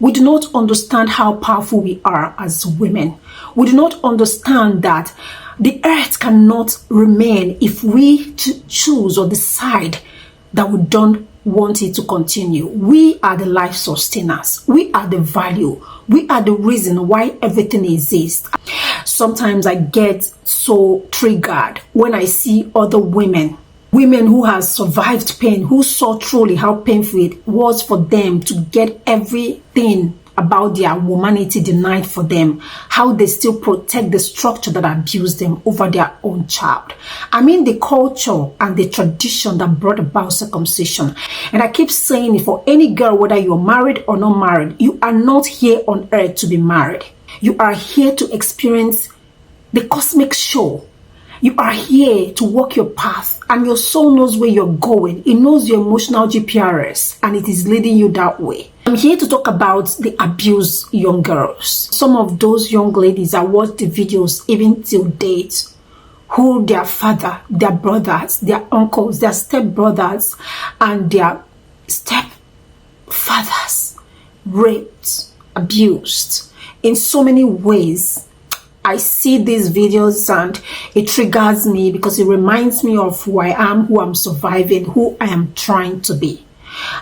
We do not understand how powerful we are as women. We do not understand that the earth cannot remain if we choose or decide that we don't want it to continue. We are the life sustainers. We are the value. We are the reason why everything exists. Sometimes I get so triggered when I see other women who have survived pain, who saw truly how painful it was for them to get everything about their humanity denied for them, how they still protect the structure that abused them over their own child. I mean the culture and the tradition that brought about circumcision. And I keep saying it for any girl, whether you're married or not married, you are not here on earth to be married. You are here to experience the cosmic show. You are here to walk your path, and your soul knows where you're going. It knows your emotional GPRS, and it is leading you that way. I'm here to talk about the abused young girls. Some of those young ladies, I watch the videos even till date, who their father, their brothers, their uncles, their stepbrothers, and their stepfathers raped, abused in so many ways. I see these videos and it triggers me because it reminds me of who I am, who I'm surviving, who I am trying to be.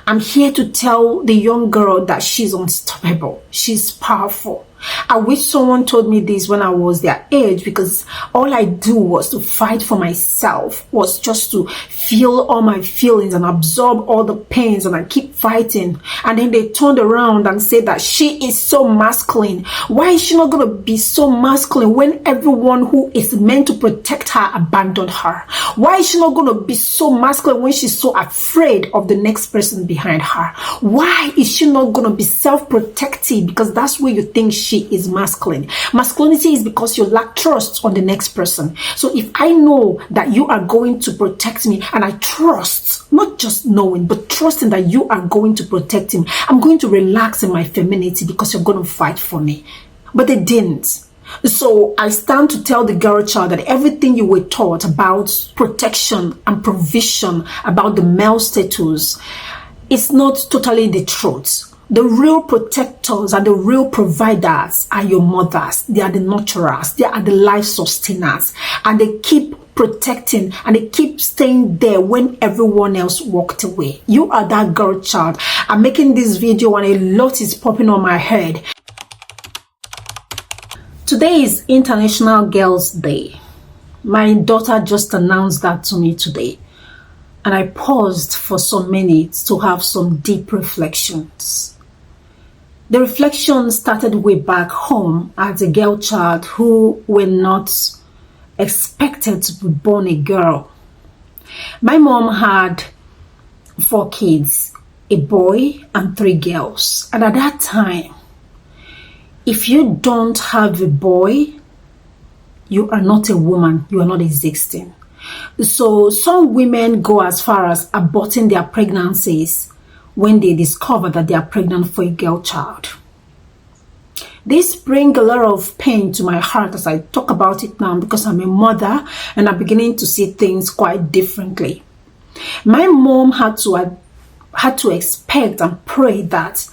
I'm here to tell the young girl that she's unstoppable. She's powerful. I wish someone told me this when I was their age, because all I do was to fight for myself, was just to feel all my feelings and absorb all the pains, and I keep fighting. And then they turned around and said that she is so masculine. Why is she not going to be so masculine when everyone who is meant to protect her abandoned her? Why is she not going to be so masculine when she's so afraid of the next person behind her? Why is she not going to be self-protective? Because that's where you think she is masculine. Masculinity is because you lack trust on the next person. So if I know that you are going to protect me, and I trust, not just knowing, but trusting that you are going to protect him, I'm going to relax in my femininity because you're going to fight for me. But they didn't. So I stand to tell the girl child that everything you were taught about protection and provision, about the male status, is not totally the truth. The real protectors and the real providers are your mothers. They are the nurturers. They are the life sustainers. And they keep protecting and they keep staying there when everyone else walked away. You are that girl child. I'm making this video and a lot is popping on my head. Today is International Girls' Day. My daughter just announced that to me today. And I paused for some minutes to have some deep reflections. The reflection started way back home as a girl child who were not expected to be born a girl. My mom had 4 kids, a boy and 3 girls. And at that time, if you don't have a boy, you are not a woman, you are not existing. So some women go as far as aborting their pregnancies when they discover that they are pregnant for a girl child. This brings a lot of pain to my heart as I talk about it now, because I'm a mother and I'm beginning to see things quite differently. My mom had to expect and pray that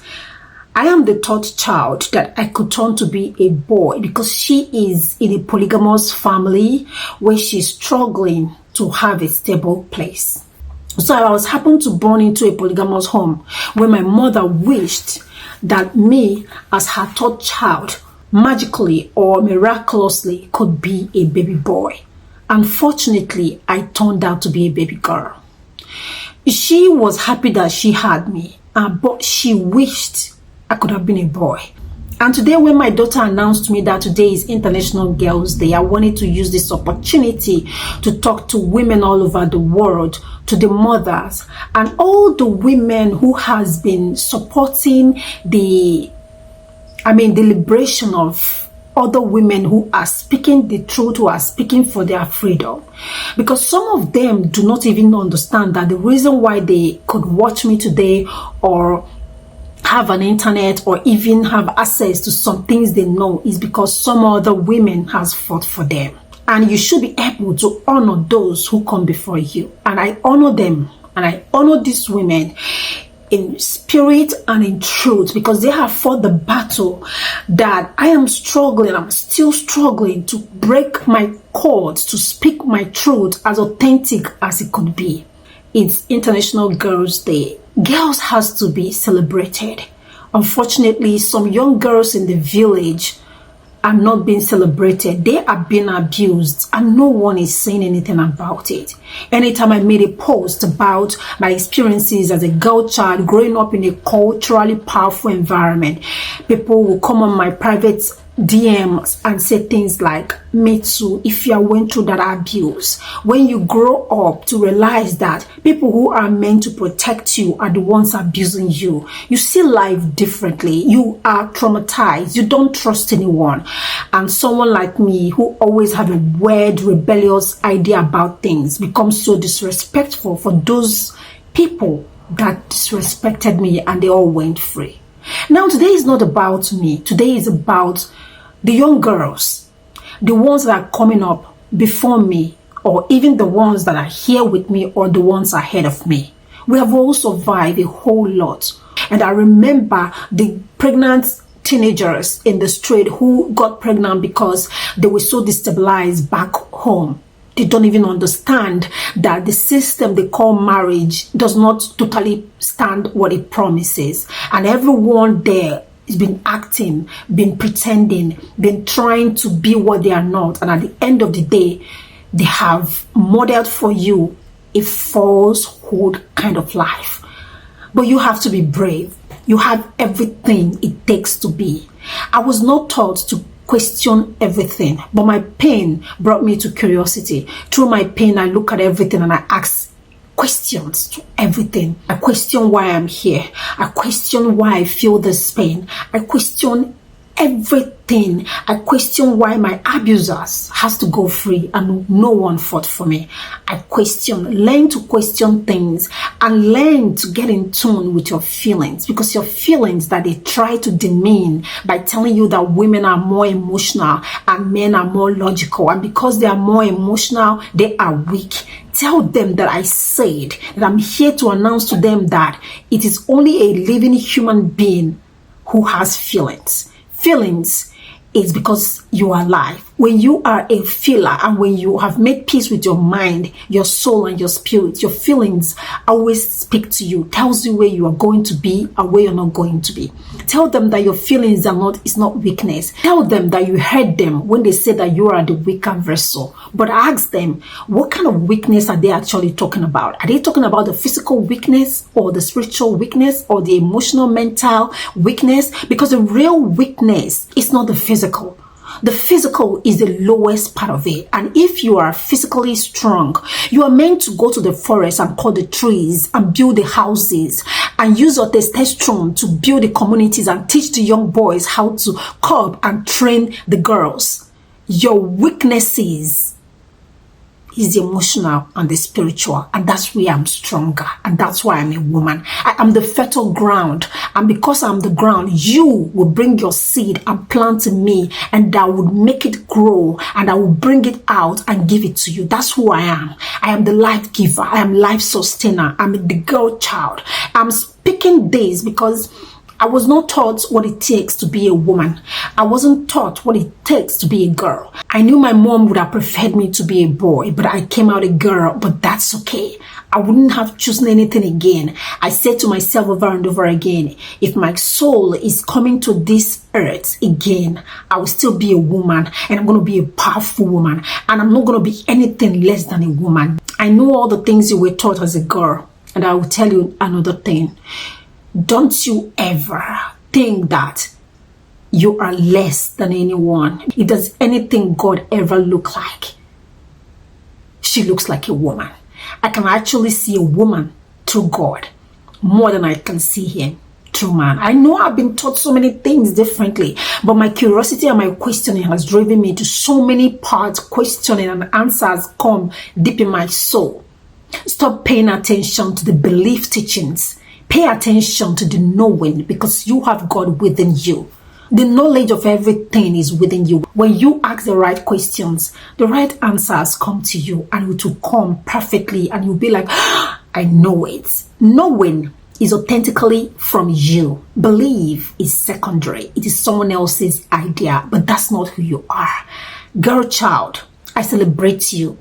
I am the 3rd child that I could turn to be a boy, because she is in a polygamous family where she's struggling to have a stable place. So I was happened to born into a polygamous home where my mother wished that me, as her 3rd child, magically or miraculously could be a baby boy. Unfortunately, I turned out to be a baby girl. She was happy that she had me, but she wished I could have been a boy. And today, when my daughter announced to me that today is International Girls' Day, I wanted to use this opportunity to talk to women all over the world, to the mothers, and all the women who has been supporting the liberation of other women who are speaking the truth, who are speaking for their freedom. Because some of them do not even understand that the reason why they could watch me today or have an internet or even have access to some things they know is because some other women has fought for them. And you should be able to honor those who come before you. And I honor them and I honor these women. in spirit and in truth, because they have fought the battle that I am struggling. I'm still struggling to break my cords, to speak my truth as authentic as it could be. It's International Girls' Day. Girls has to be celebrated. Unfortunately, some young girls in the village are not being celebrated. They are being abused and no one is saying anything about it. Anytime I made a post about my experiences as a girl child growing up in a culturally powerful environment, people will come on my private DMs and say things like, me too, if you are went through that abuse. When you grow up to realize that people who are meant to protect you are the ones abusing you, you see life differently. You are traumatized. You don't trust anyone. And someone like me who always have a weird, rebellious idea about things becomes so disrespectful for those people that disrespected me and they all went free. Now, today is not about me. Today is about the young girls, the ones that are coming up before me, or even the ones that are here with me, or the ones ahead of me. We have all survived a whole lot. And I remember the pregnant teenagers in the street who got pregnant because they were so destabilized back home. They don't even understand that the system they call marriage does not totally stand what it promises. And everyone there has been acting, been pretending, been trying to be what they are not. And at the end of the day, they have modeled for you a falsehood kind of life. But you have to be brave. You have everything it takes to be. I was not taught to question everything, but my pain brought me to curiosity. Through my pain, I look at everything and I ask questions to everything. I question why I'm here. I question why I feel this pain. I question everything. I question why my abusers has to go free and no one fought for me. I learn to question things and learn to get in tune with your feelings, because your feelings that they try to demean by telling you that women are more emotional and men are more logical, and because they are more emotional, they are weak. Tell them that I said that I'm here to announce to them that it is only a living human being who has feelings. Feelings is because you are alive. When you are a feeler and when you have made peace with your mind, your soul and your spirit, your feelings always speak to you, tells you where you are going to be and where you're not going to be. Tell them that your feelings is not weakness. Tell them that you heard them when they say that you are the weaker vessel. But ask them, what kind of weakness are they actually talking about? Are they talking about the physical weakness or the spiritual weakness or the emotional, mental weakness? Because the real weakness is not the physical. The physical is the lowest part of it. And if you are physically strong, you are meant to go to the forest and cut the trees and build the houses and use your testosterone to build the communities and teach the young boys how to curb and train the girls. Your weaknesses is the emotional and the spiritual, and that's where I'm stronger, and that's why I'm a woman. I am the fertile ground, and because I'm the ground, you will bring your seed and plant in me, and that would make it grow, and I will bring it out and give it to you. That's who I am. I am the life giver. I am life sustainer. I'm the girl child. I'm speaking this because I was not taught what it takes to be a woman. I wasn't taught what it takes to be a girl. I knew my mom would have preferred me to be a boy, but I came out a girl, but that's okay. I wouldn't have chosen anything again. I said to myself over and over again, if my soul is coming to this earth again, I will still be a woman, and I'm going to be a powerful woman, and I'm not going to be anything less than a woman. I know all the things you were taught as a girl, and I will tell you another thing. Don't you ever think that you are less than anyone. If there's anything God ever look like, she looks like a woman. I can actually see a woman through God more than I can see him through man. I know I've been taught so many things differently, but my curiosity and my questioning has driven me to so many parts. Questioning and answers come deep in my soul. Stop paying attention to the belief teachings. Pay attention to the knowing, because you have God within you. The knowledge of everything is within you. When you ask the right questions, the right answers come to you, and it will come perfectly, and you'll be like, I know it. Knowing is authentically from you. Believe is secondary. It is someone else's idea, but that's not who you are. Girl child, I celebrate you.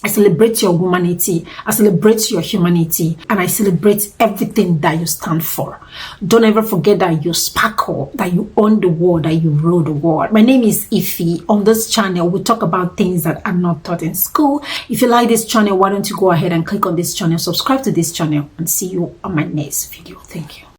I celebrate your womanity, I celebrate your humanity, and I celebrate everything that you stand for. Don't ever forget that you sparkle, that you own the world, that you rule the world. My name is Ify. On this channel, we talk about things that are not taught in school. If you like this channel, why don't you go ahead and click on this channel, subscribe to this channel, and see you on my next video. Thank you.